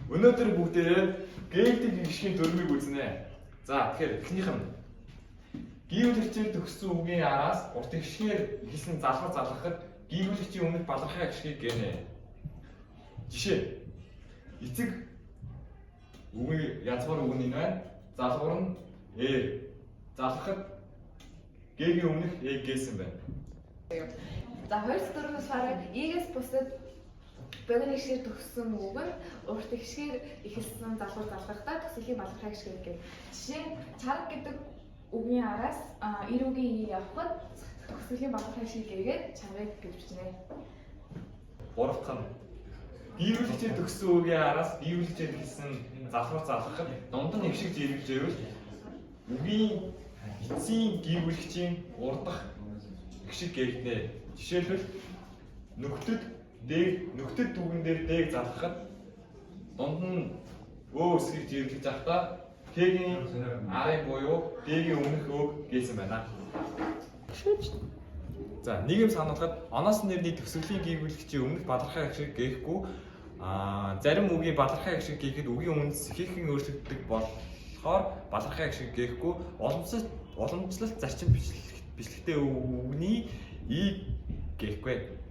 Өнөөдөр бүгдээрээ гээдэг гişгийн дүрмийг үзнэ. За тэгэхээр эхнийх нь гүйвлэгчээр төгссөн үгийн араас урт гişгээр хэлсэн залхуу залгахад гүйвлэгчийн өмнөх балархай гişгийг гэнэ. Жишээ. Эцэг үгийн язгуур үг нь байна. Залгуур нь залгахад гээгийн өмнөх гээсэн байна. За 2-4-өөс хараад ийгээс бусад богино гişгээр төгссөн үг нь урт гişгээр эхэлсэн залгуур залгахдаа төсөлийн балархай гişгээр гэнэ. Жишээ нь чарга гэдэг үгийн араас ир үгийн явахад төсөлийн балархай гişгийг гээгээд чаргыг гэж бичнэ. Гурав дахь нь гүйвлэгчээр төгссөн үгийн араас гүйвлэгчээр хэлсэн залхуур залгахад дунд нь эгшиг зэрэгж байвал үгийн эцсийн гүйвлэгчийн урдах эгшиг гээгдэнэ. Жишээлбэл нөхдөд дүгэн дээр дээг залгахад дунд нь эсгийг зэрэглэж авахдаа Т-ийн арын буюу Д-ийн өмнөх өөг гээсэн байна. За нийгэм сануулгад оноос нэрний төсөвлийн гүйвлэгчийн өмнөх балархай гişиг гээхгүй зарим үгийн балархай гişиг гээхэд үгийн үндэс ихээхэн өөрчлөгддөг болохоор балархай гişиг гээхгүй уламжлалт зарчим бичлэгтэй үгний ийг гээхгүй.